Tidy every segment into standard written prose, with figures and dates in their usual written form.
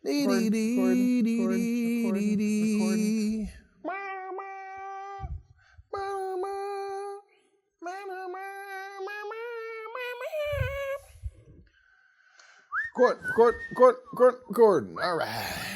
Gordon. All right.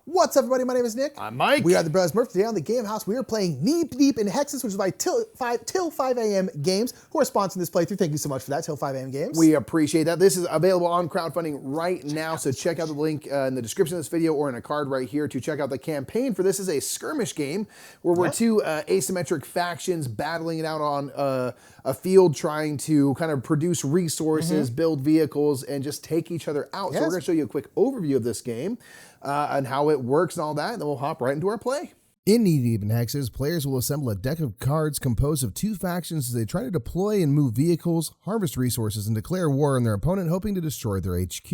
What's up, everybody? My name is Nick. I'm Mike. We are the Brothers Murph. Today on the Game House, we are playing Knee Deep in Hexes, which is by Till 5 a.m. Games, who are sponsoring this playthrough. Thank you so much for that, Till 5 a.m. Games. We appreciate that. This is available on crowdfunding right now, so check out the link in the description of this video or in a card right here to check out the campaign for this. Is a skirmish game where we're two asymmetric factions battling it out on a field, trying to kind of produce resources, build vehicles, and just take each other out. So we're going to show you a quick overview of this game and how it works and all that, and then we'll hop right into our play. In Knee Deep in Hexes, players will assemble a deck of cards composed of two factions as they try to deploy and move vehicles, harvest resources, and declare war on their opponent, hoping to destroy their HQ.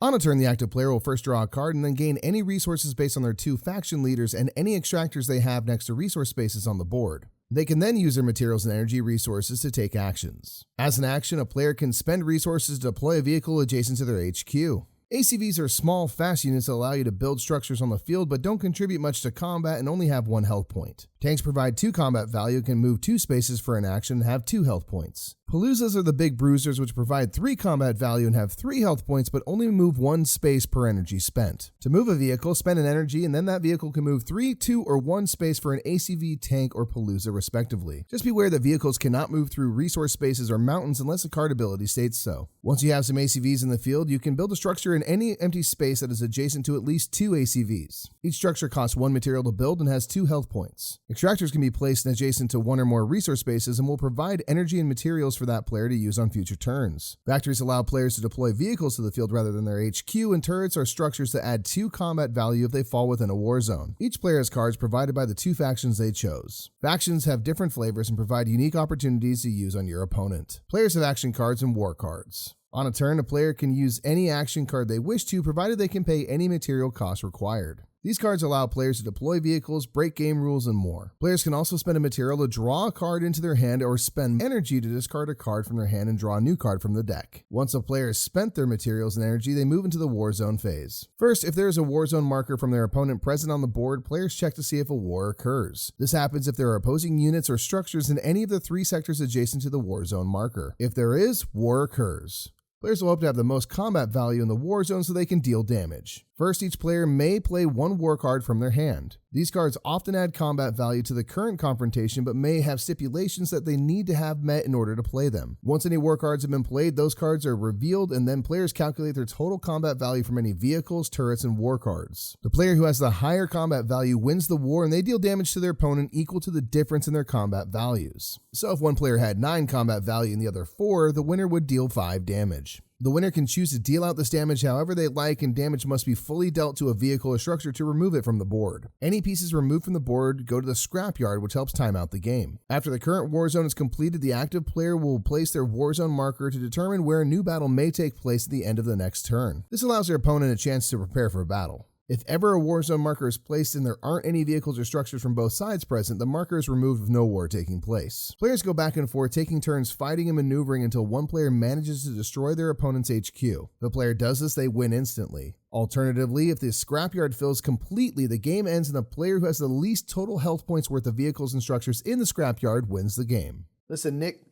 On a turn, the active player will first draw a card and then gain any resources based on their two faction leaders and any extractors they have next to resource spaces on the board. They can then use their materials and energy resources to take actions. As an action, a player can spend resources to deploy a vehicle adjacent to their HQ. ACVs are small, fast units that allow you to build structures on the field but don't contribute much to combat and only have 1 health point. Tanks provide 2 combat value, can move 2 spaces for an action and have 2 health points. Paloozas are the big bruisers, which provide 3 combat value and have 3 health points but only move 1 space per energy spent. To move a vehicle, spend an energy and then that vehicle can move 3, 2, or 1 space for an ACV, tank, or Palooza respectively. Just beware that vehicles cannot move through resource spaces or mountains unless a card ability states so. Once you have some ACVs in the field, you can build a structure in any empty space that is adjacent to at least 2 ACVs. Each structure costs 1 material to build and has 2 health points. Extractors can be placed adjacent to 1 or more resource spaces and will provide energy and materials for that player to use on future turns. Factories allow players to deploy vehicles to the field rather than their HQ, and turrets are structures that add 2 combat value if they fall within a war zone. Each player has cards provided by the 2 factions they chose. Factions have different flavors and provide unique opportunities to use on your opponent. Players have action cards and war cards. On a turn, a player can use any action card they wish to, provided they can pay any material cost required. These cards allow players to deploy vehicles, break game rules, and more. Players can also spend a material to draw a card into their hand or spend energy to discard a card from their hand and draw a new card from the deck. Once a player has spent their materials and energy, they move into the war zone phase. First, if there is a war zone marker from their opponent present on the board, players check to see if a war occurs. This happens if there are opposing units or structures in any of the 3 sectors adjacent to the war zone marker. If there is, war occurs. Players will hope to have the most combat value in the war zone so they can deal damage. First, each player may play 1 war card from their hand. These cards often add combat value to the current confrontation but may have stipulations that they need to have met in order to play them. Once any war cards have been played, those cards are revealed and then players calculate their total combat value from any vehicles, turrets, and war cards. The player who has the higher combat value wins the war and they deal damage to their opponent equal to the difference in their combat values. So if one player had 9 combat value and the other 4, the winner would deal 5 damage. The winner can choose to deal out this damage however they like, and damage must be fully dealt to a vehicle or structure to remove it from the board. Any pieces removed from the board go to the scrapyard, which helps time out the game. After the current war zone is completed, the active player will place their war zone marker to determine where a new battle may take place at the end of the next turn. This allows their opponent a chance to prepare for a battle. If ever a war zone marker is placed and there aren't any vehicles or structures from both sides present, the marker is removed with no war taking place. Players go back and forth, taking turns fighting and maneuvering until one player manages to destroy their opponent's HQ. If the player does this, they win instantly. Alternatively, if the scrapyard fills completely, the game ends and the player who has the least total health points worth of vehicles and structures in the scrapyard wins the game. Listen, Nick.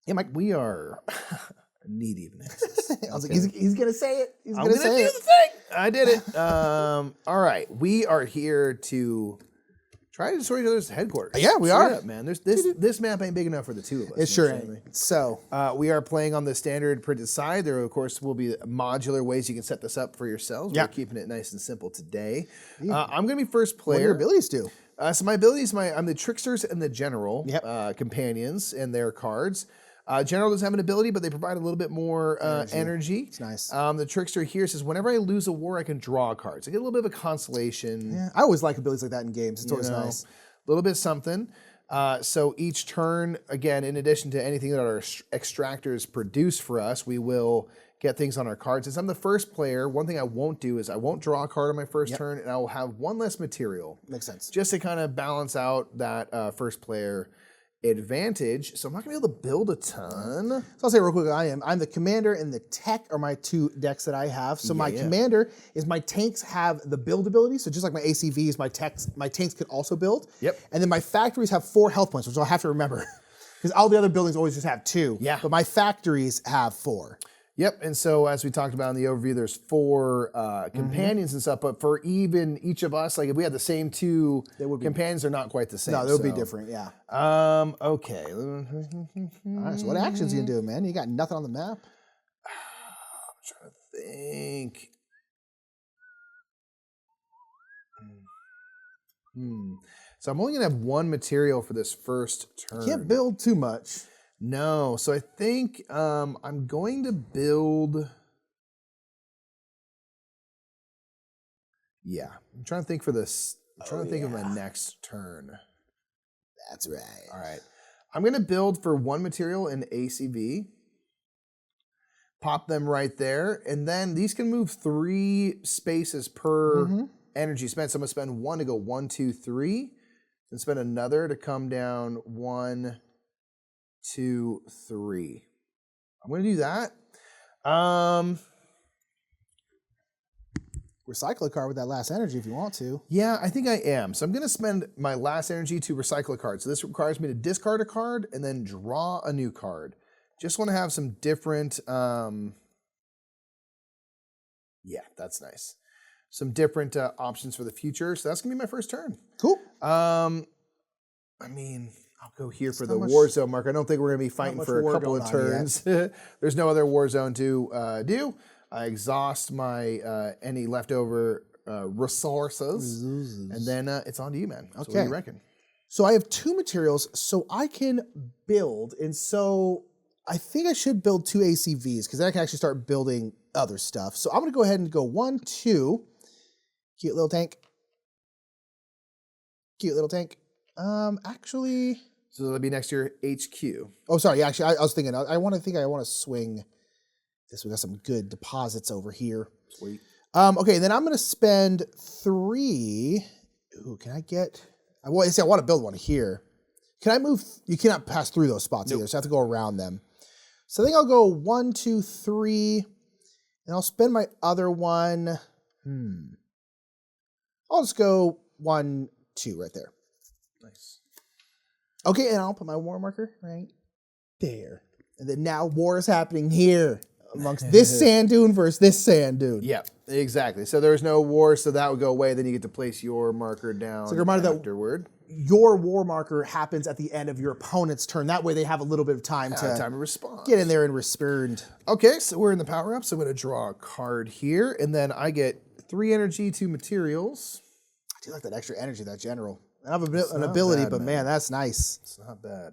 Yeah, Mike. We are knee deep in Hexes. I was like, he's going to say it. He's I'm going gonna to do say the thing. I did it. All right. We are here to try to destroy each other's headquarters. Yeah, we Straight are. Up, man. This map ain't big enough for the 2 of us. It sure ain't. So, we are playing on the standard printed side. There, of course, will be modular ways you can set this up for yourselves. Yeah. We're keeping it nice and simple today. I'm going to be first what do player. your abilities do? So my abilities, I'm the Tricksters and the General companions and their cards. General doesn't have an ability, but they provide a little bit more energy. It's nice. The Trickster here says, whenever I lose a war, I can draw cards. I get a little bit of a consolation. Yeah, I always like abilities like that in games. It's always nice. A little bit something. So each turn, again, in addition to anything that our extractors produce for us, we will get things on our cards. Since I'm the first player, one thing I won't do is I won't draw a card on my first turn, and I will have 1 less material. Makes sense. Just to kind of balance out that first player advantage, so I'm not gonna be able to build a ton. So I'll say real quick, I'm the commander and the tech are my two decks that I have. So my commander is my tanks have the build ability. So just like my ACVs, my tanks can also build. Yep. And then my factories have 4 health points, which I'll have to remember. Because all the other buildings always just have 2. Yeah. But my factories have 4. Yep, and so as we talked about in the overview, there's 4 companions and stuff, but for even each of us, like if we had the same 2 companions, they're not quite the same. No, they would be different, yeah. Okay. All right, so what actions you gonna do, man? You got nothing on the map? I'm trying to think. So I'm only gonna have 1 material for this first turn. Can't build too much. No, so I think I'm going to build. Yeah, I'm trying to think for this. I'm trying to think of my next turn. That's right. All right, I'm going to build for 1 material in ACV. Pop them right there, and then these can move 3 spaces per energy spent. So I'm going to spend 1 to go 1, 2, 3, and spend another to come down 1, 2, 3. I'm going to do that. Recycle a card with that last energy if you want to. Yeah, I think I am. So I'm going to spend my last energy to recycle a card. So this requires me to discard a card and then draw a new card. Just want to have some different... yeah, that's nice. Some different options for the future. So that's going to be my first turn. Cool. I mean... I'll go here for the war zone mark. I don't think we're going to be fighting for a couple of turns. There's no other war zone to do. I exhaust my any leftover resources, and then it's on to you, man. So what do you reckon? So I have 2 materials, so I can build, and so I think I should build 2 ACVs because then I can actually start building other stuff. So I'm going to go ahead and go 1, 2. Cute little tank. Cute little tank. Actually... So that'll be next to your HQ. Oh, sorry. Actually, I was thinking. I want to swing this. We got some good deposits over here. Sweet. Okay, then I'm going to spend 3. Ooh, can I get? I want to build one here. Can I move? You cannot pass through those spots either, so I have to go around them. So I think I'll go 1, 2, 3, and I'll spend my other one. I'll just go 1, 2 right there. Nice. Okay, and I'll put my war marker right there. And then now war is happening here amongst this sand dune versus this sand dune. Yeah, exactly. So there's no war, so that would go away. Then you get to place your marker down afterward. Your war marker happens at the end of your opponent's turn. That way they have a little bit of time to respond. Get in there and respond. Okay, so we're in the power up. So I'm going to draw a card here, and then I get 3 energy, 2 materials. I do like that extra energy, that general. I have an ability, but man, that's nice. It's not bad.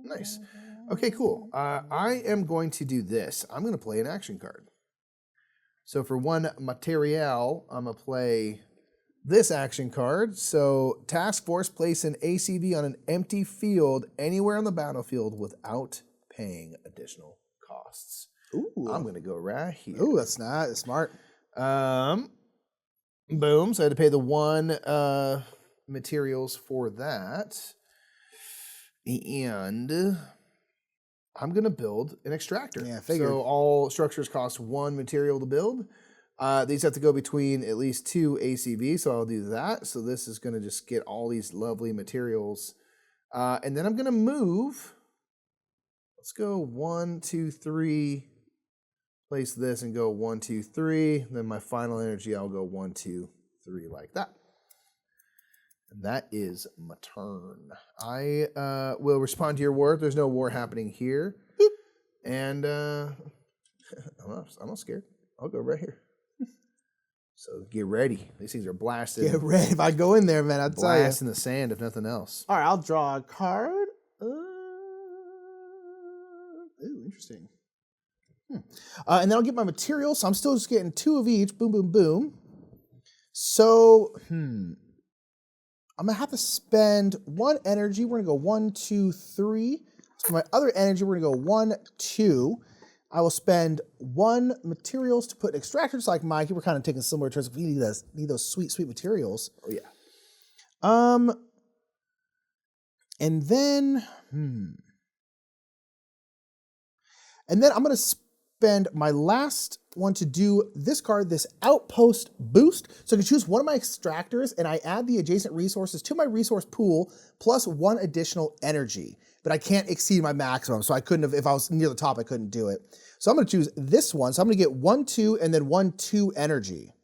Nice. Okay, cool. I am going to do this. I'm going to play an action card. So for 1 material, I'm going to play this action card. So Task Force, place an ACV on an empty field anywhere on the battlefield without paying additional costs. Ooh. I'm going to go right here. Ooh, that's not smart. Boom. So I had to pay the 1 materials for that. And I'm going to build an extractor. Yeah, figured. So all structures cost 1 material to build. These have to go between at least 2 ACV, so I'll do that. So this is going to just get all these lovely materials. And then I'm going to move. Let's go 1, 2, 3. Place this and go 1, 2, 3. Then my final energy, I'll go 1, 2, 3 like that. And that is my turn. I will respond to your war. There's no war happening here. Boop. And I'm not scared. I'll go right here. So get ready. These things are blasted. Get ready. If I go in there, man, I'll tell you. Blast in the sand, if nothing else. All right, I'll draw a card. Ooh, interesting. And then I'll get my materials. So I'm still just getting 2 of each. Boom, boom, boom. So, I'm going to have to spend 1 energy. We're going to go 1, 2, 3. So for my other energy, we're going to go 1, 2. I will spend 1 materials to put extractors like Mikey. We're kind of taking similar turns. We need those sweet, sweet materials. Oh, yeah. And then, and then I'm going to spend my last one to do this card, this Outpost Boost. So I can choose one of my extractors, and I add the adjacent resources to my resource pool, plus 1 additional energy. But I can't exceed my maximum, so I couldn't have, if I was near the top, I couldn't do it. So I'm going to choose this one. So I'm going to get 1, 2, and then 1, 2 energy.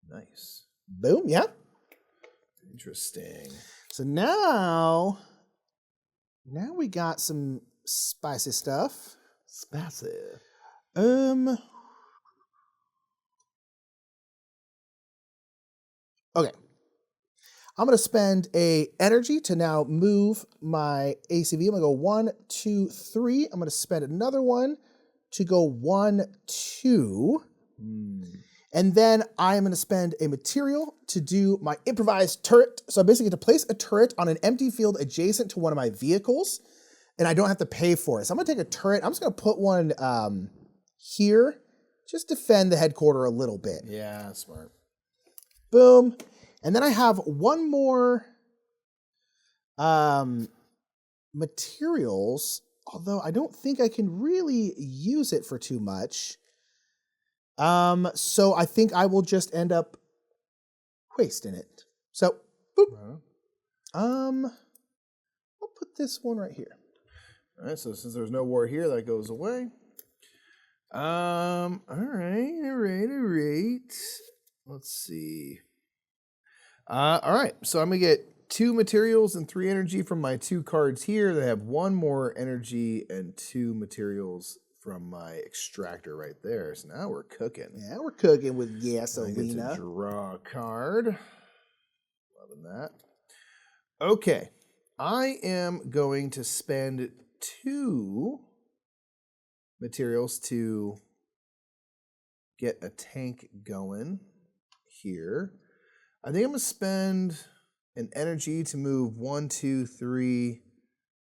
Nice. Boom, yeah. Interesting. So now we got some spicy stuff. Spicy. Okay. I'm going to spend a energy to now move my ACV. I'm going to go 1, 2, 3. I'm going to spend another one to go 1, 2. And then I'm going to spend a material to do my improvised turret. So I basically get to place a turret on an empty field adjacent to one of my vehicles, and I don't have to pay for it. So I'm going to take a turret. I'm just going to put one here, just defend the headquarter a little bit. Yeah, smart. Boom. And then I have one more materials, although I don't think I can really use it for too much. So I think I will just end up wasting it. So, boop. I'll put this one right here. All right, so since there's no war here, that goes away. All right. Let's see. All right, so I'm gonna get 2 materials and 3 energy from my 2 cards here. They have 1 more energy and 2 materials from my extractor right there. So now we're cooking. Yeah, we're cooking with I get to gasolina. draw a card. Loving that. Okay, I am going to spend 2 materials to get a tank going here. I think I'm going to spend an energy to move 1, 2, 3,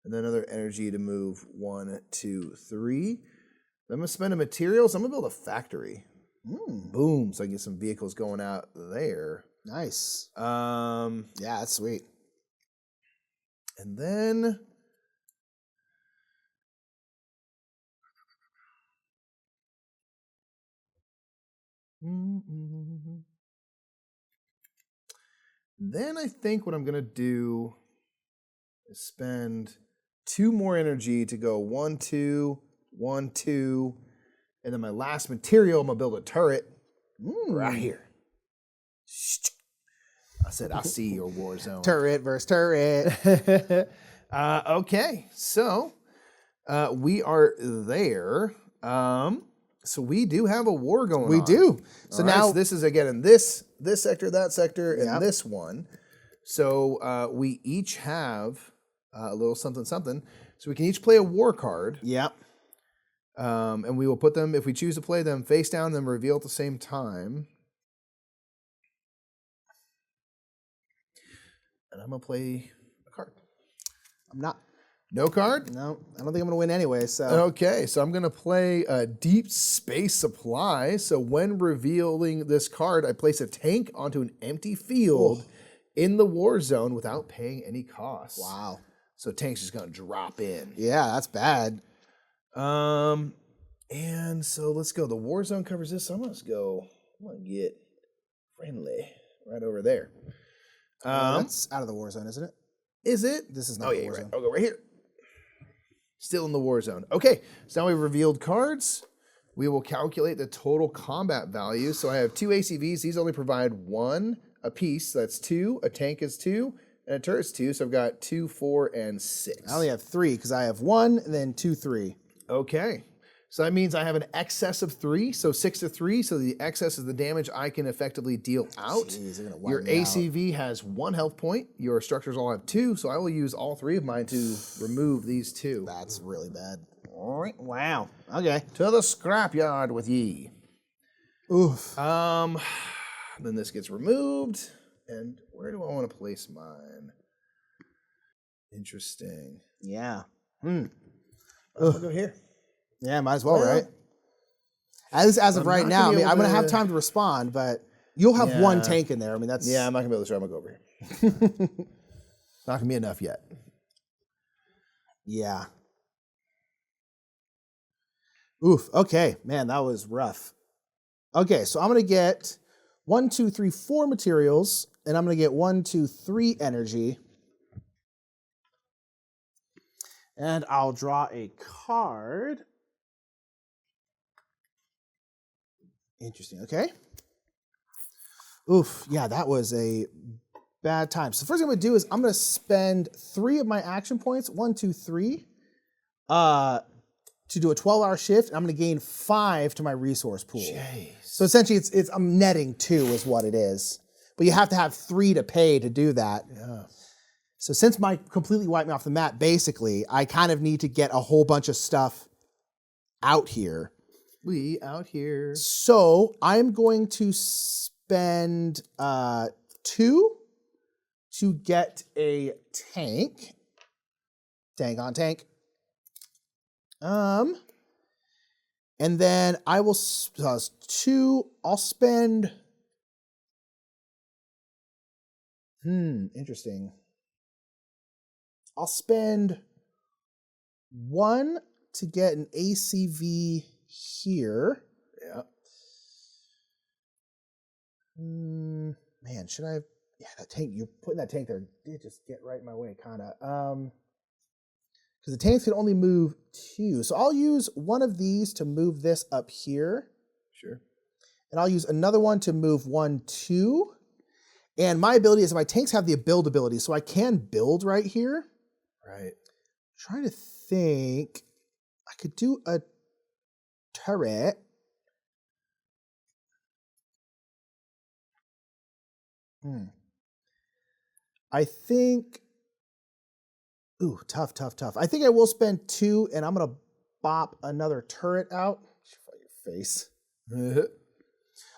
and then another energy to move 1, 2, 3. I'm going to spend a materials. I'm going to build a factory. Boom. So I can get some vehicles going out there. Nice. Yeah, that's sweet. And then I think what I'm going to do is spend 2 more energy to go 1, 2, 1, 2. And then my last material, I'm going to build a turret right here. I said, I see your war zone. Turret versus turret. Okay, so we are there. So we do have a war going on. We do. So All right, now so this is again in this sector, that sector, and this one. So we each have a little something, something. So we can each play a war card. Yep. And we will put them, if we choose to play them, face down, then reveal at the same time. And I'm going to play a card. I'm not. No card? No, I don't think I'm going to win anyway. So Okay, so I'm going to play Deep Space Supply. So when revealing this card, I place a tank onto an empty field in the war zone without paying any costs. Wow. So tank's just going to drop in. Yeah, that's bad. And so let's go. The war zone covers this. So I'm going to get friendly right over there. That's out of the war zone, isn't it? Is it? This is not the war right. zone. I'll go right here. Still in the war zone. Okay, so now we've revealed cards. We will calculate the total combat value. So I have 2 ACVs. These only provide 1 apiece. So that's 2. A tank is 2. And a turret's 2. So I've got 2, 4, and 6. I only have 3 because I have 1 and then 2, 3. Okay. So that means I have an excess of 3, so 6 to 3. So the excess is the damage I can effectively deal out. Jeez, they're gonna wipe Your me out. ACV has 1 health point. Your structures all have 2, so I will use all 3 of mine to remove these 2. That's really bad. All right. Wow. Okay. To the scrapyard with ye. Oof. Then this gets removed. And where do I want to place mine? Interesting. Yeah. I'll go here. Yeah, might as well, Well, right? As of I'm right not now, gonna I be mean, I'm able going to have to- time to respond, but You'll have one Yeah. tank in there. I mean, that's... Yeah, I'm not going to be able to show. I'm going to go over here. Not going to be enough yet. Yeah. Oof. Okay. Man, that was rough. Okay, so I'm going to get 1, 2, 3, 4 materials, and I'm going to get 1, 2, 3 energy. And I'll draw a card. Interesting. Okay. Oof. Yeah, that was a bad time. So first thing I'm going to do is I'm going to spend 3 of my action points, 1, 2, 3, to do a 12-hour shift. And I'm going to gain 5 to my resource pool. Jeez. So essentially, it's I'm netting 2 is what it is. But you have to have 3 to pay to do that. Yeah. So since my completely wiped me off the map, basically, I kind of need to get a whole bunch of stuff out here. We out here. So I'm going to spend 2 to get a tank. Tank on tank. And then I will 2. I'll spend. Interesting. I'll spend 1 to get an ACV here. Yeah. Man, should I? Yeah, that tank. You're putting that tank there. Did just get right in my way, kind of. Because the tanks can only move 2, so I'll use one of these to move this up here. Sure. And I'll use another one to move 1, 2. And my ability is my tanks have the build ability, so I can build right here. Right. Trying to think, I could do a turret. I think, ooh, tough. I think I will spend 2, and I'm going to bop another turret out. Your face.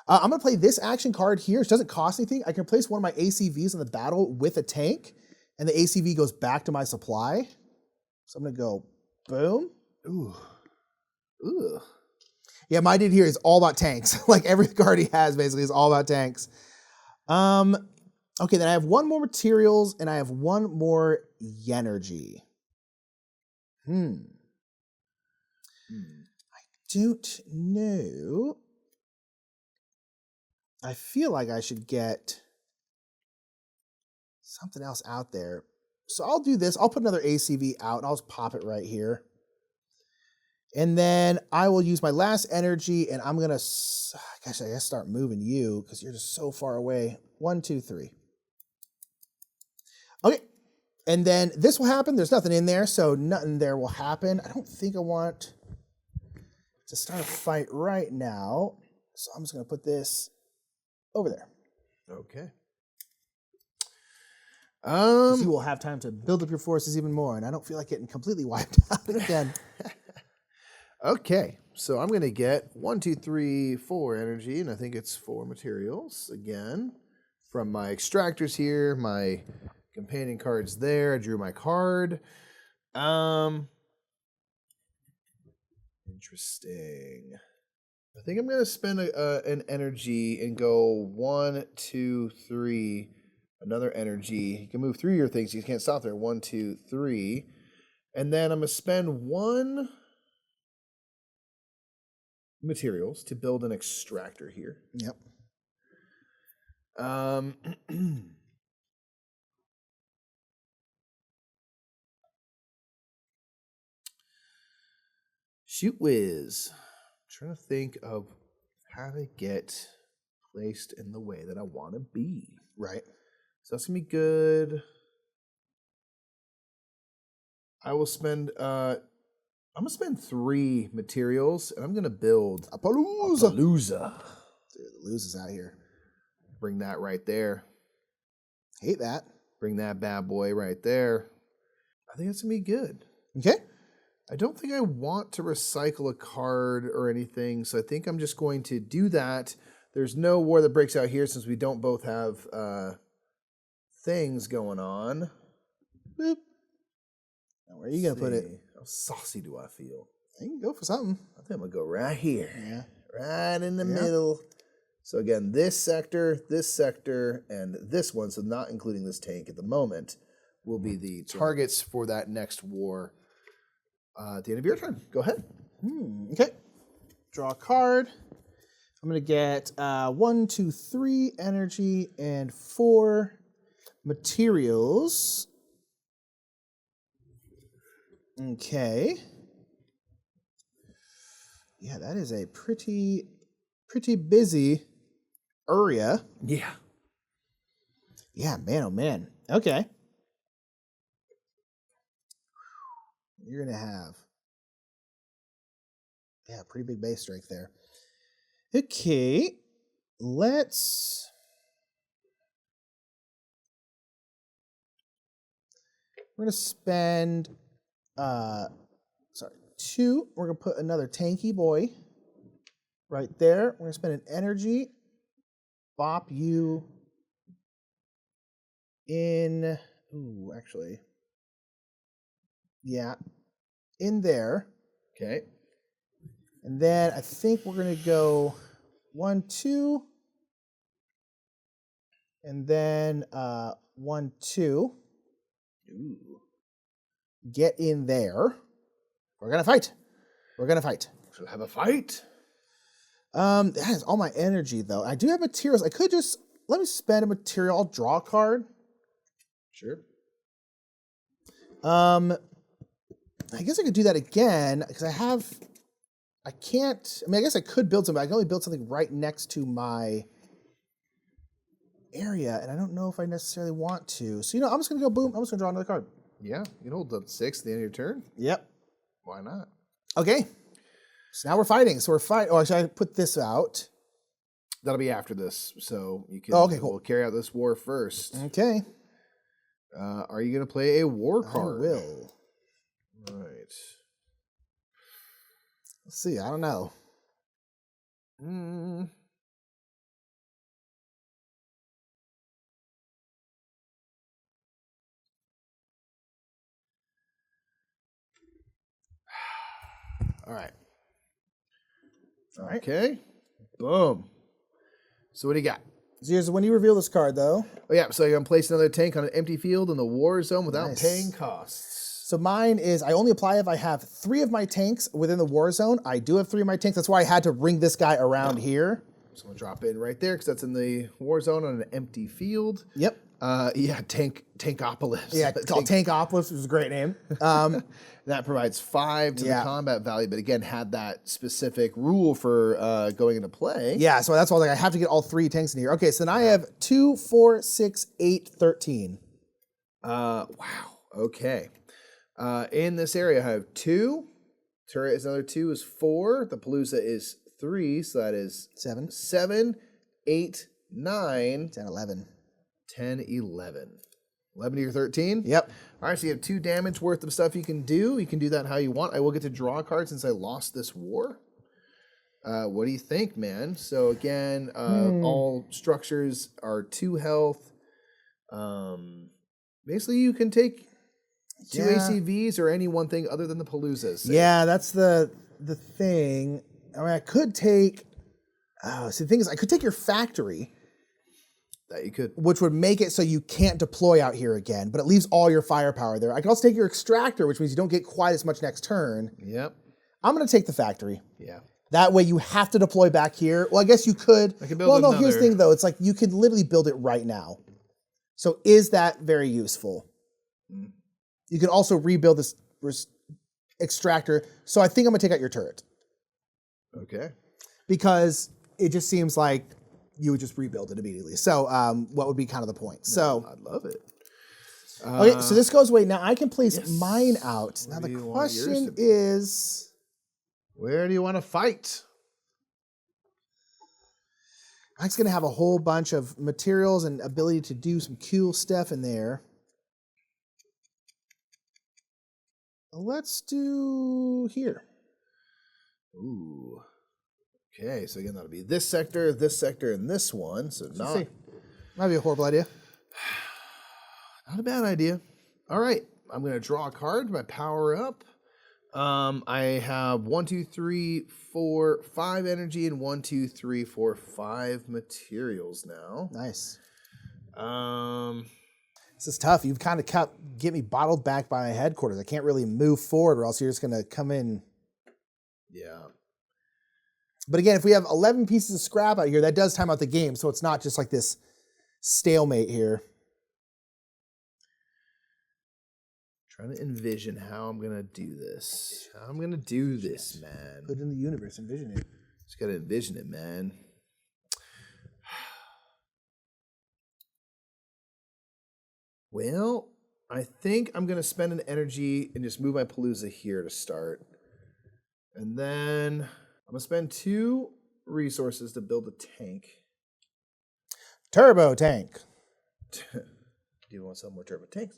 I'm going to play this action card here. It doesn't cost anything. I can place one of my ACVs in the battle with a tank, and the ACV goes back to my supply. So I'm going to go boom. Ooh. Yeah, my dude here is all about tanks. Like every card he has basically is all about tanks. Okay, then I have 1 more materials and I have 1 more yenergy. I don't know. I feel like I should get something else out there. So I'll do this. I'll put another ACV out and I'll just pop it right here. And then I will use my last energy and I'm going to, I guess start moving you because you're just so far away. 1, 2, 3. Okay. And then this will happen. There's nothing in there, so nothing there will happen. I don't think I want to start a fight right now. So I'm just going to put this over there. Okay. You will have time to build up your forces even more, and I don't feel like getting completely wiped out again. Okay, so I'm going to get 1, 2, 3, 4 energy, and I think it's 4 materials again from my extractors here, my companion cards there. I drew my card. Interesting. I think I'm going to spend an energy and go 1, 2, 3, another energy. You can move through your things. You can't stop there. 1, 2, 3. And then I'm going to spend 1 materials to build an extractor here. Yep. Shoot whiz. I'm trying to think of how to get placed in the way that I want to be. Right. So that's gonna be good. I will spend I'm gonna spend 3 materials and I'm gonna build a palooza. Dude, the lose is out here. Bring that right there. Hate that. Bring that bad boy right there. I think that's gonna be good. Okay. I don't think I want to recycle a card or anything, so I think I'm just going to do that. There's no war that breaks out here since we don't both have things going on. Boop. Now where are you going to put it? How saucy do I feel? You can go for something. I think I'm going to go right here. Yeah. Right in the middle. So again, this sector, and this one, so not including this tank at the moment, will be the targets for that next war. At the end of your turn, go ahead. Okay. Draw a card. I'm going to get 1, 2, 3 energy and 4 materials. Okay. Yeah, that is a pretty busy area. Yeah. Yeah, man, oh man. Okay. You're going to have, yeah, pretty big base strength there. Okay, we're going to spend, 2. We're going to put another tanky boy right there. We're going to spend an energy, bop you in, in there. Okay. And then I think we're going to go 1, 2, and then 1, 2. Ooh. Get in there. We're going to fight. So have a fight. That is all my energy, though. I do have materials. I could just, let me spend a material. I'll draw a card. Sure. I guess I could do that again, because I guess I could build something. I can only build something right next to my area, and I don't know if I necessarily want to. So, I'm just going to go boom. I'm just going to draw another card. Yeah, you can hold up 6 at the end of your turn. Yep. Why not? Okay. So now we're fighting. So we're fighting. Oh, actually, I put this out. That'll be after this, so you can. Oh, okay, cool. We'll carry out this war first. Okay. Are you going to play a war card? I will. All right. Let's see. I don't know. All right. All right. Okay. Boom. So what do you got? So here's when you reveal this card, though. Oh yeah. So you're gonna place another tank on an empty field in the war zone without Nice. paying costs. So mine is, I only apply if I have 3 of my tanks within the war zone. I do have 3 of my tanks. That's why I had to ring this guy around here. So I'm gonna drop it in right there because that's in the war zone on an empty field. Yep. Yeah, Tankopolis. Yeah, it's called Tankopolis, which is a great name. That provides 5 to the combat value, but again, had that specific rule for going into play. Yeah, so that's why I was like, I have to get all 3 tanks in here. Okay, so now I have 2, 4, 6, 8, 13. Wow. Okay. In this area, I have 2. Turret is another 2 is 4. The Palooza is 3, so that is 7, 7, 8, 9, 10, 11. 10, 11. 11 to your 13? Yep. All right, so you have 2 damage worth of stuff you can do. You can do that how you want. I will get to draw a card since I lost this war. What do you think, man? So again, all structures are 2 health. Basically, you can take 2 ACVs or any one thing other than the Paloozas. Yeah, that's the thing. I mean, I could take... see, the thing is, I could take your factory... That you could. Which would make it so you can't deploy out here again, but it leaves all your firepower there. I can also take your extractor, which means you don't get quite as much next turn. Yep. I'm going to take the factory. Yeah. That way you have to deploy back here. Well, I guess you could. I could build another. Here's the thing, though. It's like you could literally build it right now. So is that very useful? You can also rebuild this extractor. So I think I'm going to take out your turret. Okay. Because it just seems like you would just rebuild it immediately. So what would be kind of the point? So I'd love it. Okay, so this goes away. Now I can place mine out. Now the question is... Where do you want to fight? I'm just going to have a whole bunch of materials and ability to do some cool stuff in there. Let's do here. Ooh. Okay, so again, that'll be this sector, and this one. So not... Might be a horrible idea. Not a bad idea. All right, I'm going to draw a card, my power up. I have 1, 2, 3, 4, 5 energy and 1, 2, 3, 4, 5 materials now. Nice. Um, This is tough. You've kind of get me bottled back by my headquarters. I can't really move forward, or else you're just going to come in. yeah. But again, if we have 11 pieces of scrap out here, that does time out the game, so it's not just like this stalemate here. Trying to envision how I'm gonna do this. How I'm gonna do this, man. Put it in the universe, envision it. Just gotta envision it, man. Well, I think I'm gonna spend an energy and just move my Palooza here to start. And then I'm gonna spend 2 resources to build a tank. Turbo tank. Do you want some more turbo tanks?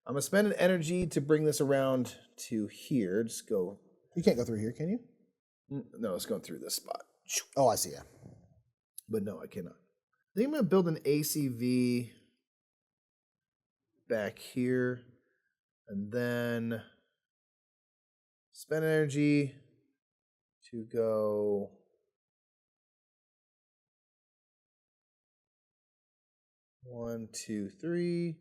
I'm gonna spend an energy to bring this around to here. Just go. You can't go through here, can you? No, it's going through this spot. Oh, I see. Yeah. But no, I cannot. I think I'm gonna build an ACV back here, and then spend energy to go. One, 2, 3.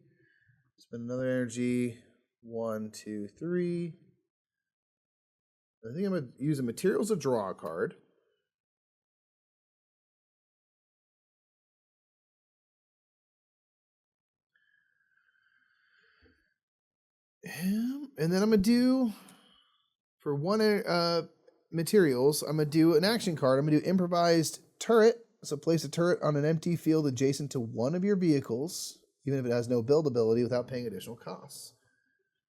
Spend another energy. 1, 2, 3. I think I'm going to use a materials to draw a card. And then I'm going to do, for 1 materials, I'm going to do an action card. I'm going to do improvised turret. So place a turret on an empty field adjacent to one of your vehicles, even if it has no build ability, without paying additional costs.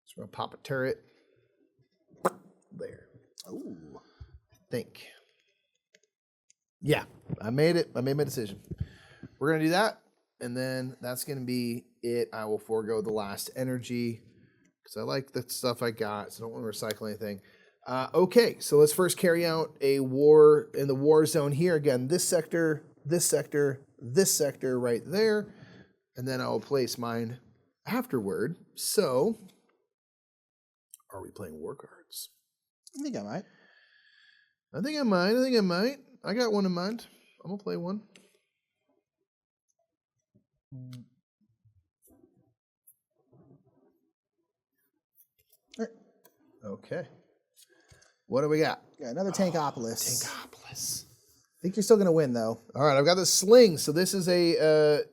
So we're going to pop a turret there. Ooh. I think. Yeah, I made it. I made my decision. We're going to do that, and then that's going to be it. I will forego the last energy because I like the stuff I got, so I don't want to recycle anything. Okay, so let's first carry out a war in the war zone here. Again, this sector, this sector, this sector right there. And then I will place mine afterward. So, are we playing war cards? I think I might. I think I might. I got one in mind. I'm going to play one. Okay. What do we got? Yeah, another Tankopolis. Tankopolis. I think you're still going to win, though. All right, I've got the sling. So this is a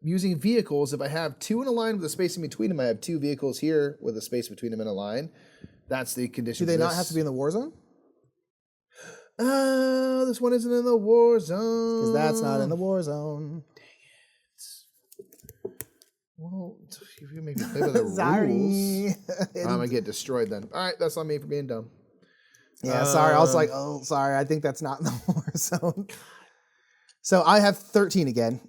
using vehicles. If I have 2 in a line with a space in between them, I have 2 vehicles here with a space between them in a line. That's the condition. Do they not have to be in the war zone? This one isn't in the war zone. Because that's not in the war zone. Well, if you make me play by the rules, I'm going to get destroyed then. All right, that's on me for being dumb. Yeah, sorry. I was like, oh, sorry. I think that's not in the war zone. So I have 13 again.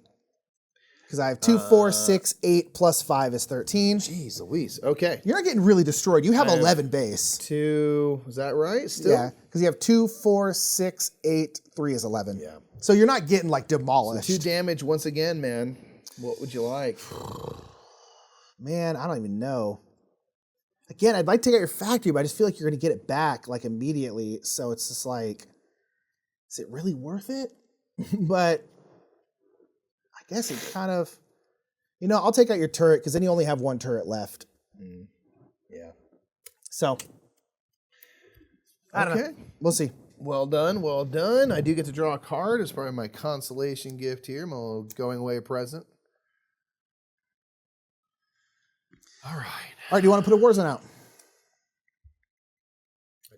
Because I have 2, 4, 6, 8 plus 5 is 13. Jeez Louise. Okay. You're not getting really destroyed. You have 11 base. 2, is that right? Still? Yeah, because you have 2, 4, 6, 8, 3 is 11. Yeah. So you're not getting like demolished. 2 damage once again, man. What would you like? Man, I don't even know. Again, I'd like to get your factory, but I just feel like you're going to get it back like immediately. So it's just like, is it really worth it? But I guess it kind of, I'll take out your turret because then you only have 1 turret left. Yeah. So, I don't know. We'll see. Well done, well done. I do get to draw a card as part of my consolation gift here, my little going away present. All right. All right, do you want to put a Warzone out? I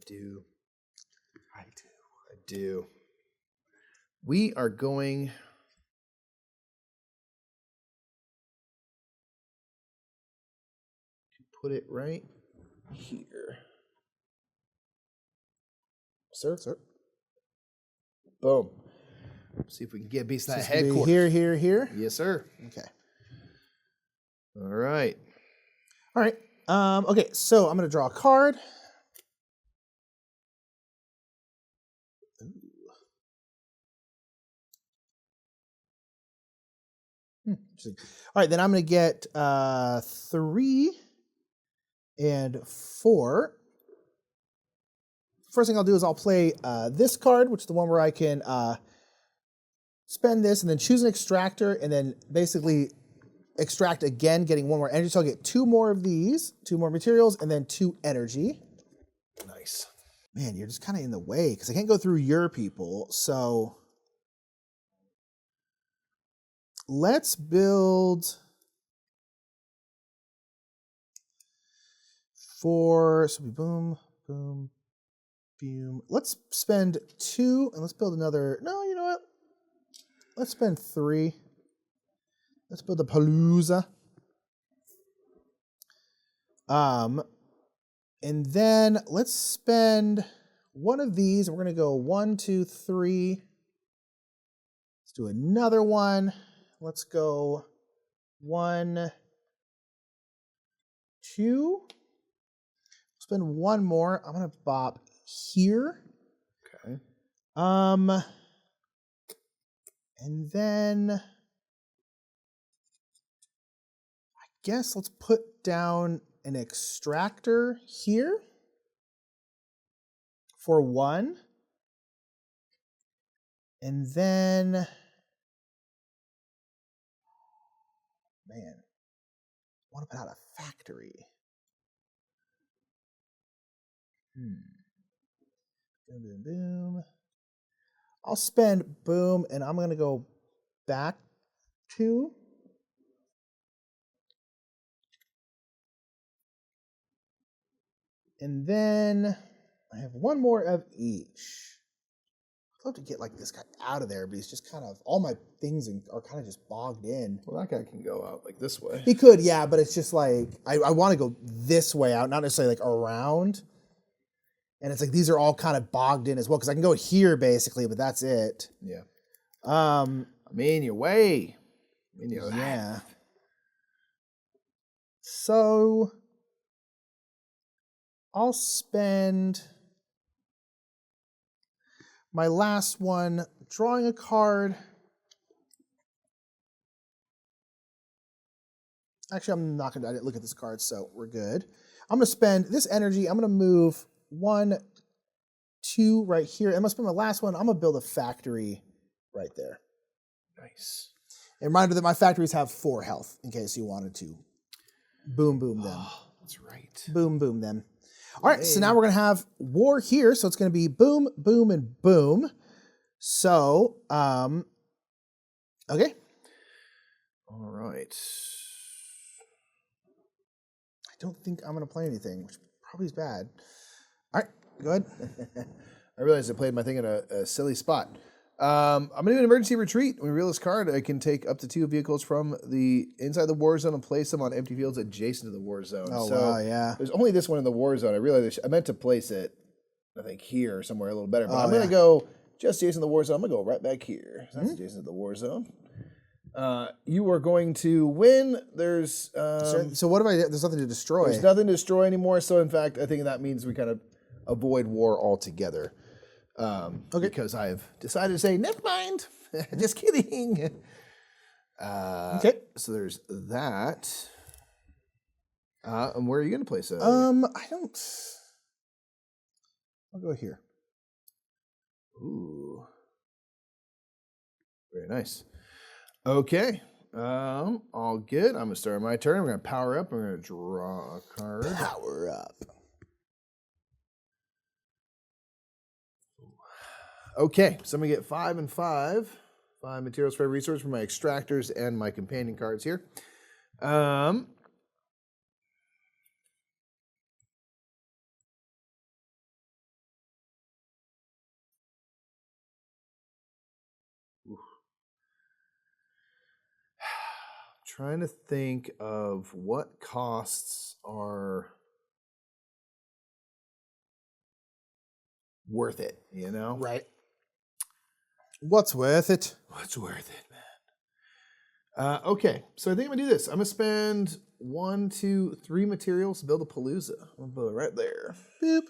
do. We are going to put it right here. Sir. Boom. See if we can get a piece of that headquarters. Here. Yes, sir. Okay. All right. All right. Okay, so I'm going to draw a card. All right, then I'm going to get 3 and 4. first thing I'll do is I'll play this card, which is the one where I can spend this and then choose an extractor and then basically extract again, getting 1 more energy. So I'll get 2 more of these, 2 more materials, and then 2 energy. Nice. Man, you're just kind of in the way because I can't go through your people. So let's build so we boom, boom, boom. Let's spend 2 and let's build another. No, you know what? Let's spend 3. Let's build the Palooza. And then let's spend 1 of these. And we're going to go 1, 2, 3. Let's do another one. Let's go 1, 2. Spend 1 more. I'm going to bop here. Okay. And then I guess let's put down an extractor here for 1. And then, man, I want to put out a factory. Boom, boom, boom. I'll spend boom, and I'm going to go back 2. And then I have 1 more of each. I'd love to get like this guy out of there, but he's just kind of, all my things are kind of just bogged in. Well, that guy can go out like this way. He could, yeah, but it's just like, I want to go this way out, not necessarily like around. And it's like, these are all kind of bogged in as well, because I can go here basically, but that's it. Yeah. I'm in your way. I'm in your yeah. So I'll spend my last one drawing a card. Actually, I'm not going to, I didn't look at this card, so we're good. I'm going to spend this energy. I'm going to move 1, 2 right here. I'm going to spend my last one. I'm going to build a factory right there. Nice. And reminder that my factories have 4 health in case you wanted to boom, boom them. Oh, that's right. Boom, boom them. All right, so now we're going to have war here. So it's going to be boom, boom, and boom. So, okay. All right. I don't think I'm going to play anything, which probably is bad. All right, go ahead. I realized I played my thing in a silly spot. I'm going to do an emergency retreat. When we reveal this card, I can take up to 2 vehicles from the inside the war zone and place them on empty fields adjacent to the war zone. Oh, so wow, yeah. there's only this one in the war zone. I realized I meant to place it, I think, here or somewhere a little better. But I'm going to go just adjacent to the war zone. I'm going to go right back here. So that's adjacent to the war zone. You are going to win. There's so what if there's nothing to destroy? There's nothing to destroy anymore. So in fact, I think that means we kind of avoid war altogether. Because I've decided to say, never mind, just kidding. Okay. So there's that. And where are you going to place it? I'll go here. Ooh. Very nice. Okay. All good. I'm going to start my turn. I'm going to power up. I'm going to draw a card. Power up. Okay, so I'm going to get 5 and 5. 5 materials for every resource for my extractors and my companion cards here. Trying to think of what costs are worth it, you know? Right. What's worth it? What's worth it, man? Okay, so I think I'm gonna do this. I'm gonna spend 1, 2, 3 materials to build a Palooza. I'm gonna build it right there. Boop.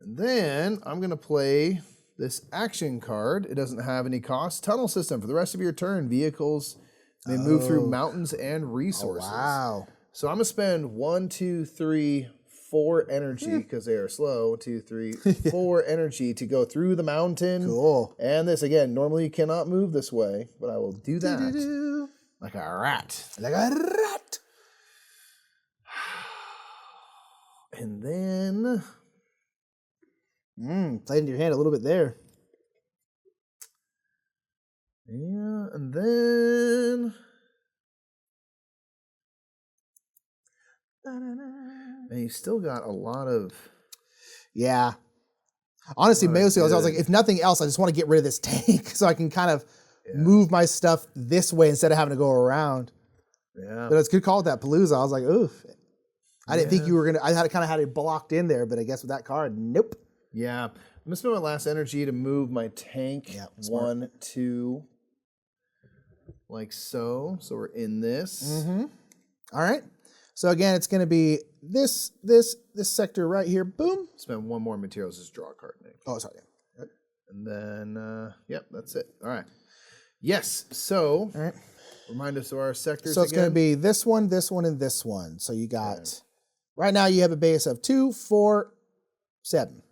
And then I'm gonna play this action card. It doesn't have any cost. Tunnel system. For the rest of your turn, vehicles may move through mountains and resources. Oh, wow. So I'm gonna spend 1, 2, 3, 4 energy because they are slow. 1, 2, 3, 4 energy to go through the mountain. Cool. And this again, normally you cannot move this way, but I will do that like a rat. Like a rat. And then Played into your hand a little bit there. yeah, and then and you still got a lot of Yeah. Honestly, mostly I was like, good. if nothing else, I just want to get rid of this tank so I can kind of move my stuff this way instead of having to go around. yeah. But it's a good call with that Palooza. I was like, oof. I didn't think you were going to, I had kind of had it blocked in there, but I guess with that card, nope. Yeah. I'm gonna spend my last energy to move my tank. Yeah, 1, 2, like so. So we're in this. All right. So again, it's going to be this sector right here. Boom. Spend 1 more materials, just draw a card, Nick. Oh, sorry. Right. And then yep, that's it. All right. Yes. So All right. remind us of our sectors. So it's going to again. be this one, and this one. So you got, right now you have a base of 2, 4, 7.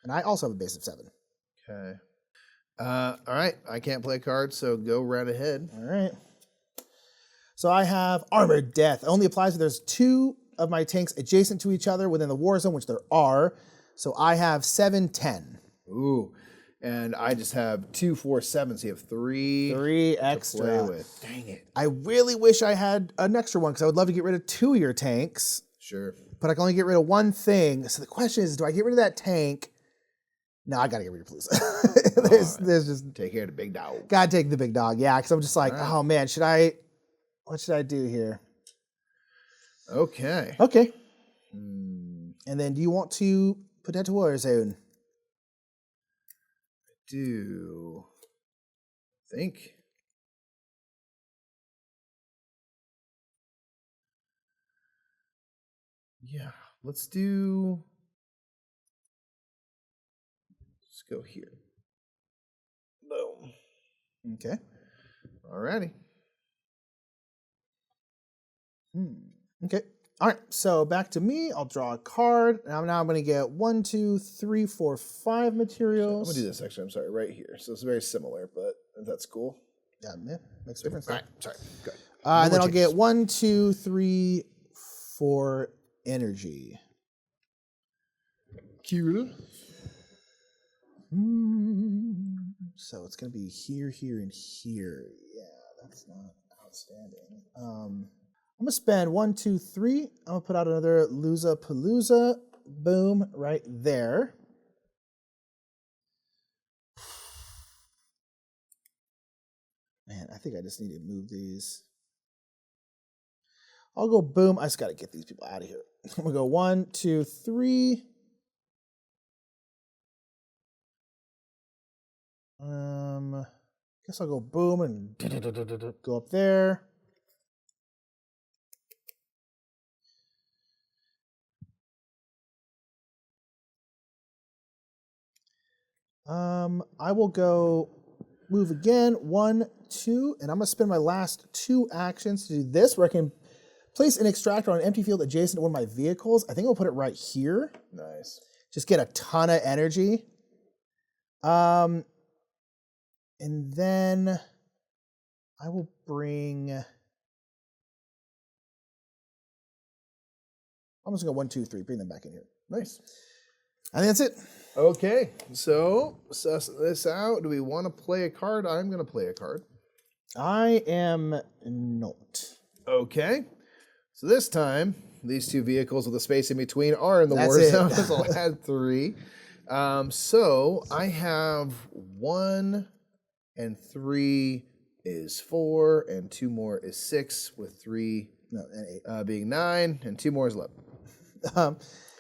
And I also have a base of 7. Okay. All right. I can't play cards, so go right ahead. All right. So I have Armored Death. It only applies if there's 2 of my tanks adjacent to each other within the war zone, which there are. So I have 7, 10. Ooh. And I just have 2, 4, 7. So you have 3. 3 to extra. play with. Dang it. I really wish I had an extra one because I would love to get rid of 2 of your tanks, Sure. but I can only get rid of 1 thing. So the question is, do I get rid of that tank? No, I got to get rid of Palooza. there's just, Take care of the big dog. got to take the big dog. Yeah, because I'm just like, oh man, what should I do here? Okay. Okay. And then do you want to put that to war zone? Do think. Yeah. Let's do. Let's go here. Boom. Okay. Alrighty. Okay. All right. So back to me. I'll draw a card. Now I'm going to get 1, 2, 3, 4, 5 I'm materials. gonna do this actually. I'm sorry, right here. So it's very similar, but that's cool. Yeah, makes a difference. All right. Sorry. Good. And then I'll get 1, 2, 3, 4 energy. Cool. So it's going to be here, here, and here. Yeah, that's not outstanding. I'm going to spend 1, 2, 3. I'm going to put out another Loza Palooza. Boom, right there. Man, I think I just need to move these. I'll go boom. I just got to get these people out of here. I'm going to go 1, 2, 3. Guess I'll go boom and go up there. I will go move again, 1, 2, and I'm gonna spend my last 2 actions to do this, where I can place an extractor on an empty field adjacent to one of my vehicles. I think I'll put it right here. Nice. Just get a ton of energy. And then I will bring. I'm just gonna go 1, 2, 3. Bring them back in here. Nice. I think that's it. Okay, so suss this out. Do we want to play a card? I'm going to play a card. I am not. Okay, so this time, these 2 vehicles with the space in between are in the That's war it. zone. So I'll add 3. So I have 1 and 3 is 4, and 2 more is 6, with 3 And 8. being 9, and 2 more is 11.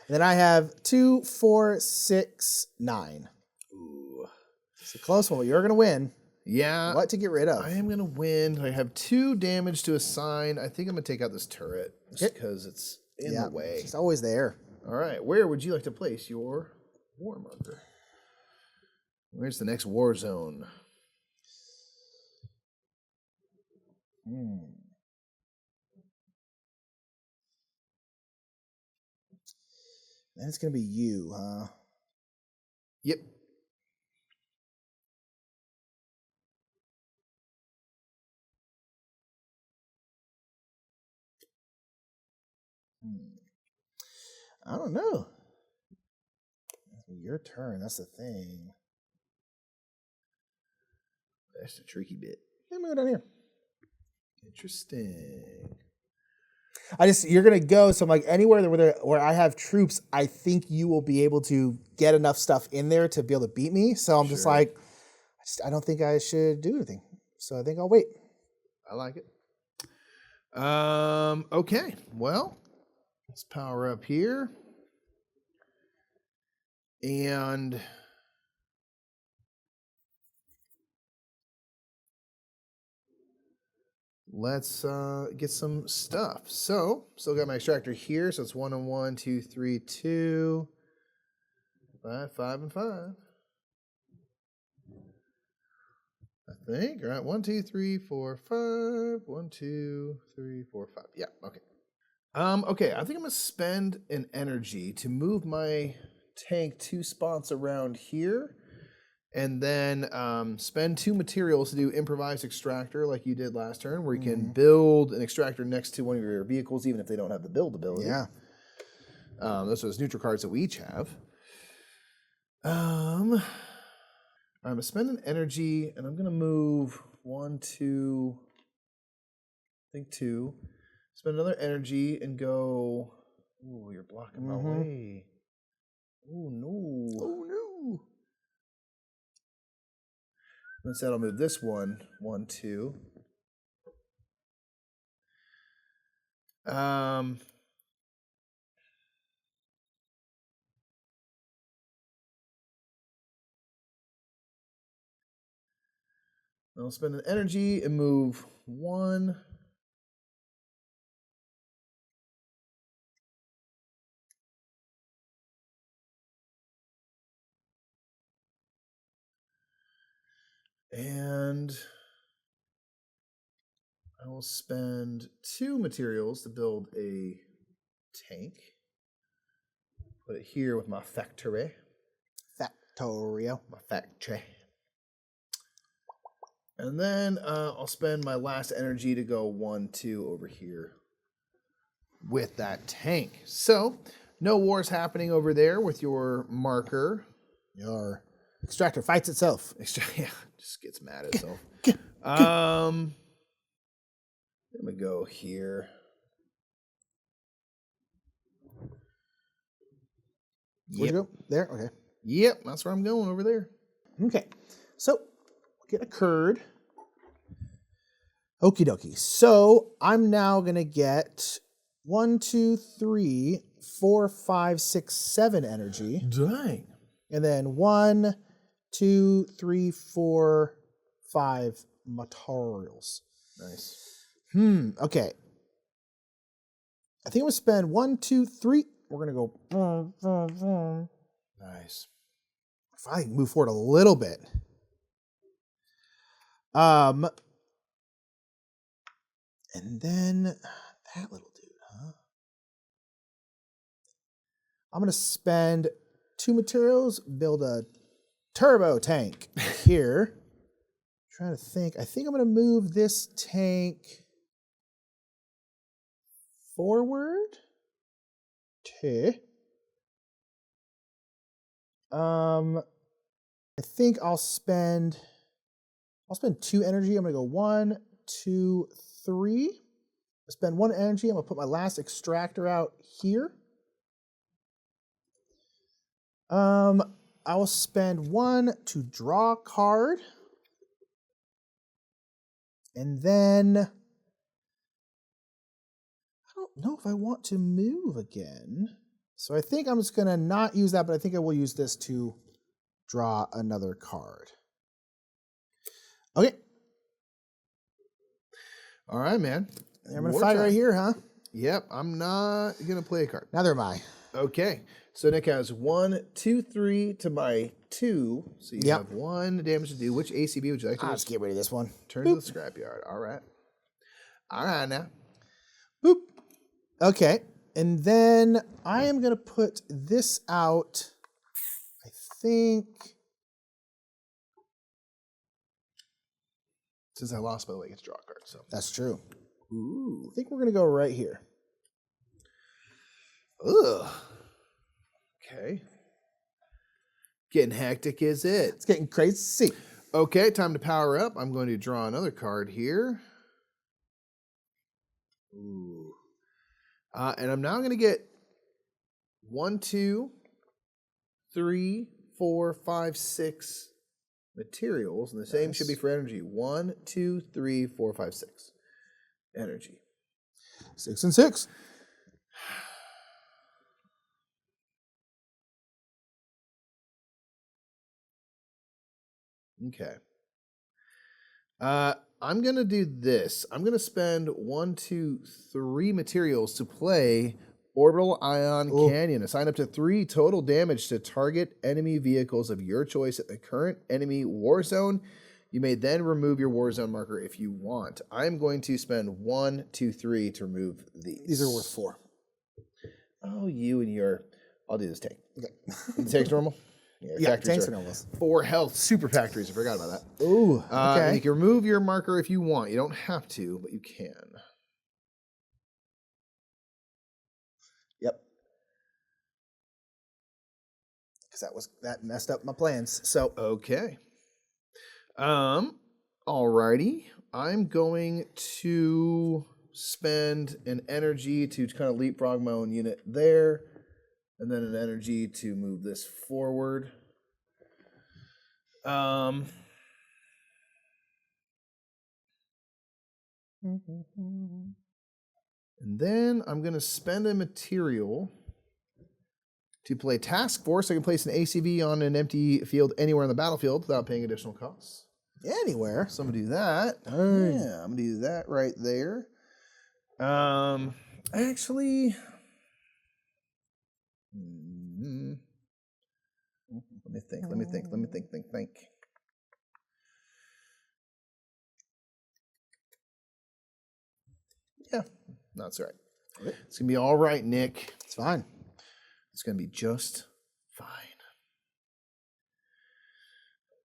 Then I have 2, 4, 6, 9. Ooh. It's a close one, but you're gonna win. Yeah. What to get rid of? I am going to win. I have 2 damage to assign. I think I'm going to take out this turret just because it's in the way. It's always there. All right. Where would you like to place your war marker? Where's the next war zone? And it's going to be you, huh? Yep. I don't know. Your turn. That's the thing. That's the tricky bit. Let me go down here. Interesting. You're going to go. So I'm like, anywhere where I have troops, I think you will be able to get enough stuff in there to be able to beat me. So I'm just like, I don't think I should do anything. So I think I'll wait. I like it. Okay. Well, let's power up here. And let's get some stuff. So, still got my extractor here. So it's 1 and 1, 2, 3, 2, 5, 5 and 5. I think. All right. 1, 2, 3, 4, 5. 1, 2, 3, 4, 5. Yeah. Okay. Okay. I think I'm gonna spend an energy to move my tank 2 spots around here, and then spend 2 materials to do improvised extractor like you did last turn, where you can build an extractor next to one of your vehicles, even if they don't have the build ability. Yeah. Those are those neutral cards that we each have. I'm gonna spend an energy, and I'm gonna move 1, 2, I think 2. Spend another energy and go. Ooh, you're blocking my way. Oh no! Oh no! Instead, I'll move this 1, 1, 2. I'll spend an energy and move 1. And I will spend 2 materials to build a tank. Put it here with my factory. Factorio. My factory. And then I'll spend my last energy to go 1, 2 over here with that tank. So, no wars happening over there with your marker. Your extractor fights itself. Yeah, just gets mad at itself. I'm going to go here. Where'd you go? There? Okay. Yep, that's where I'm going, over there. Okay. So, get a curd. Okie dokie. So, I'm now going to get 1, 2, 3, 4, 5, 6, 7 energy. Dang. And then 1, 2, 3, 4, 5 materials. Nice. Okay. I think I'm going to spend 1, 2, 3. We're going to go. Nice. If I move forward a little bit. And then that little dude, huh? I'm going to spend 2 materials, build a turbo tank here. Trying to think. I think I'm going to move this tank forward. I think I'll spend 2 energy. I'm going to go 1, 2, 3. Spend 1 energy. I'm going to put my last extractor out here. I will spend 1 to draw a card. And then I don't know if I want to move again. So I think I'm just going to not use that, but I think I will use this to draw another card. Okay. All right, man. I'm going to fight right here, huh? Yep, I'm not going to play a card. Neither am I. Okay, so Nick has 1, 2, 3 to my 2. So you have 1 damage to do. Which ACB would you like to I'll do? just get rid of this one. Turn to the scrapyard. All right. All right, now. Boop. Okay. and then I am going to put this out, I think. Since I lost, by the way, I get to draw a card. So That's true. ooh, I think we're going to go right here. ugh. Okay. Getting hectic, is it? It's getting crazy. Okay, time to power up. I'm going to draw another card here. Ooh. And I'm now going to get 1, 2, 3, 4, 5, 6 materials, and the same should be for energy. 1, 2, 3, 4, 5, 6. Energy. 6 and 6. Okay. I'm going to do this. I'm going to spend 1, 2, 3 materials to play Orbital Ion Canyon. Assign up to 3 total damage to target enemy vehicles of your choice at the current enemy war zone. You may then remove your war zone marker if you want. I'm going to spend 1, 2, 3 to remove these. These are worth 4. Oh, you and your... I'll do this tank. Okay. The tank's normal? Yeah, tanks are normal. 4 health super factories. I forgot about that. Ooh, okay. You can remove your marker if you want. You don't have to, but you can. Yep. Because that messed up my plans. So Okay. Alrighty. I'm going to spend an energy to kind of leapfrog my own unit there, and then an energy to move this forward. And then I'm going to spend a material to play Task Force. I can place an ACV on an empty field anywhere on the battlefield without paying additional costs. anywhere. So I'm going to do that. Yeah, I'm going to do that right there. Actually, let me think. Yeah, that's right. Okay. It's going to be all right, Nick. It's fine. It's going to be just fine.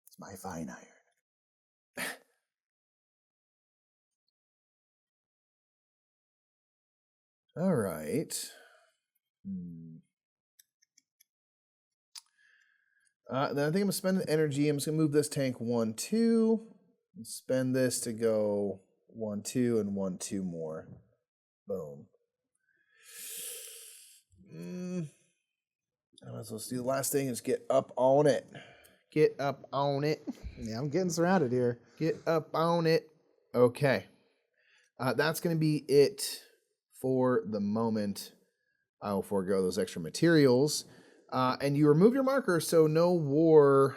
It's my fine iron. All right. Then I think I'm going to spend an energy. I'm just going to move this tank 1, 2. And spend this to go 1, 2, and 1, 2 more. Boom. So let's do the last thing is get up on it. Get up on it. Yeah, I'm getting surrounded here. Get up on it. Okay. That's going to be it for the moment. I will forego those extra materials. And you remove your marker, so no war.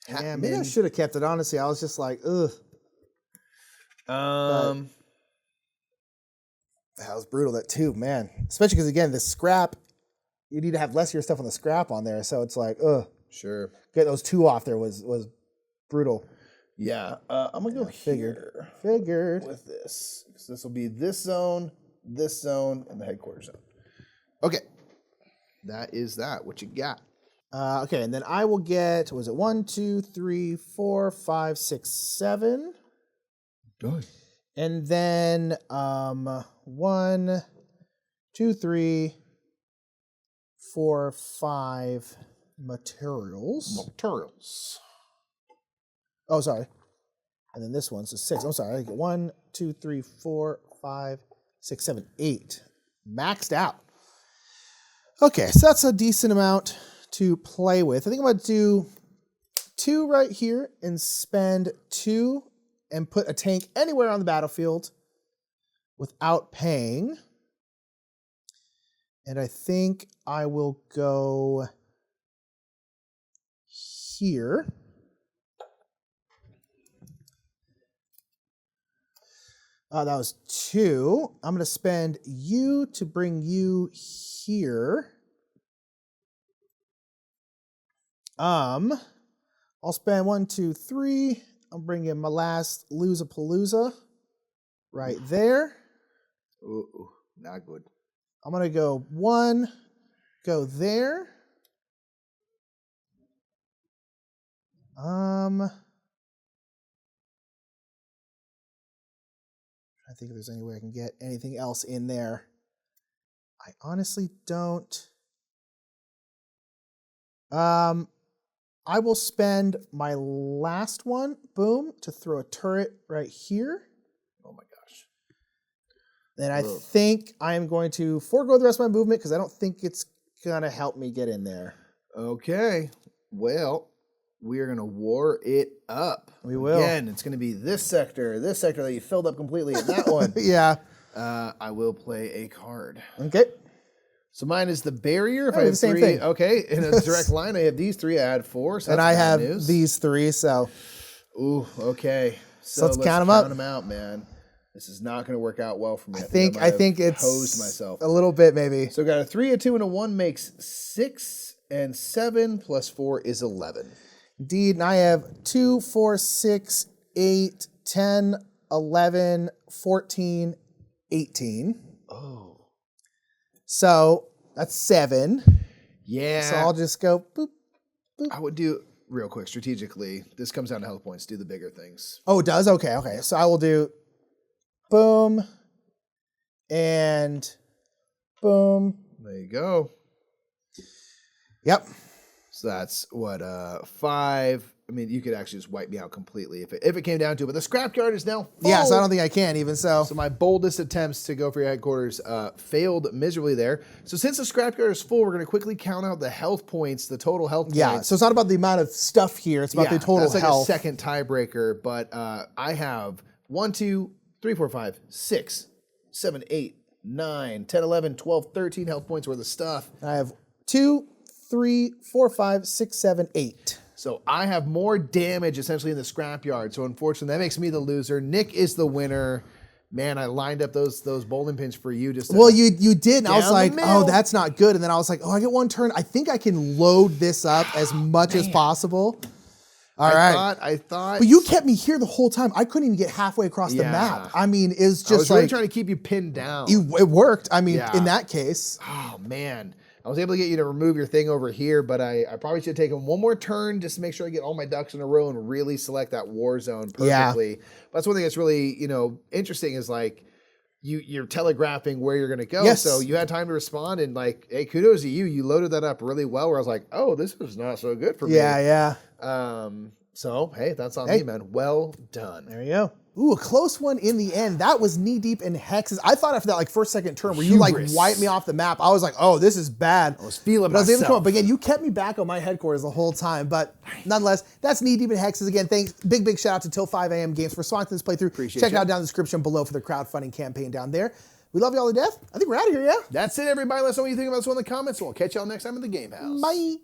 Yeah, maybe I should have kept it. Honestly, I was just like, ugh. That was brutal. That too, man. Especially because again, the scrap, you need to have less of your stuff on the scrap on there. So it's like, ugh. Sure. Get those 2 off there was brutal. Yeah. I'm gonna go Figured with this. So this will be this zone, and the headquarters zone. Okay. That is that. What you got? Okay, and then I will get, was it 1, 2, 3, 4, 5, 6, 7? Good. And then 1, 2, 3, 4, 5 materials. Oh, sorry. And then this one's a 6. I'm sorry. I get 1, 2, 3, 4, 5, 6, 7, 8. Maxed out. Okay, so that's a decent amount to play with. I think I'm going to do 2 right here and spend 2 and put a tank anywhere on the battlefield without paying. And I think I will go here. That was 2. I'm going to spend you to bring you here. I'll spend 1, 2, 3. I'm bringing my last Losapalooza right there. Ooh, not good. I'm going to go 1, go there. I think if there's any way I can get anything else in there. I honestly don't. I will spend my last one, boom, to throw a turret right here. Oh my gosh. Then I think I am going to forego the rest of my movement because I don't think it's going to help me get in there. Okay. Well, we are going to war it up. We will. Again, it's going to be this sector that you filled up completely, and that one. Yeah. I will play a card. Okay. So mine is the barrier. If Oh, I have the same 3, thing. Okay, in a direct line, I have these 3. I add 4. So And that's I bad have news. these 3, so. Ooh, okay. So let's count 'em up. Count them out, man. This is not going to work out well for me. I think it's hosed myself a little bit, maybe. So I got a 3, a 2, and a 1 makes 6, and 7 plus 4 is 11. Indeed, and I have 2, 4, 6, 8, 10, 11, 14, 18. Oh. So that's 7. Yeah. So I'll just go boop. I would do, real quick, strategically, this comes down to health points. Do the bigger things. Oh, it does? Okay, okay. So I will do boom and boom. There you go. Yep. So that's what 5. I mean, you could actually just wipe me out completely if it came down to it. But the scrapyard is now full. Yeah, so I don't think I can even so. So my boldest attempts to go for your headquarters failed miserably there. So since the scrapyard is full, we're going to quickly count out the health points, the total health Yeah, points. so it's not about the amount of stuff here. It's about the total that's like health. a second tiebreaker. But I have 1, 2, 3, 4, 5, 6, 7, 8, 9, 10, 11, 12, 13 health points worth of stuff. I have 2, 3, 4, 5, 6, 7, 8. So I have more damage essentially in the scrapyard. So unfortunately, that makes me the loser. Nick is the winner. Man, I lined up those bowling pins for you. Just Well, you did, and I was down the like, middle. oh, that's not good. And then I was like, oh, I get 1 turn. I think I can load this up as much as possible. All right. I thought. But you kept me here the whole time. I couldn't even get halfway across the Yeah. map. I mean, it was I just was really like, trying to keep you pinned down. it worked. I mean, Yeah. in that case. Oh man, I was able to get you to remove your thing over here, but I probably should have taken one more turn just to make sure I get all my ducks in a row and really select that war zone perfectly. But that's one thing that's really interesting is like you're telegraphing where you're going to go. Yes. So you had time to respond, and like, hey, kudos to you. You loaded that up really well. Where I was like, oh, this is not so good for me. Yeah. So hey, that's on me, man. Well done. There you go. Ooh, a close one in the end. That was knee deep in hexes. I thought after that like first, second turn where you like Hubris. wiped me off the map, I was like, oh, this is bad. I was feeling But I was able to come myself. up. But again, you kept me back on my headquarters the whole time. But nonetheless, that's knee deep in hexes. Again, thanks. Big shout out to Till 5 a.m. Games for sponsoring this playthrough. Appreciate Check it you. out down in the description below for the crowdfunding campaign down there. We love you all to death. I think we're out of here, yeah? That's it, everybody. Let us know what you think about this one in the comments. We'll catch y'all next time in the Game House. Bye.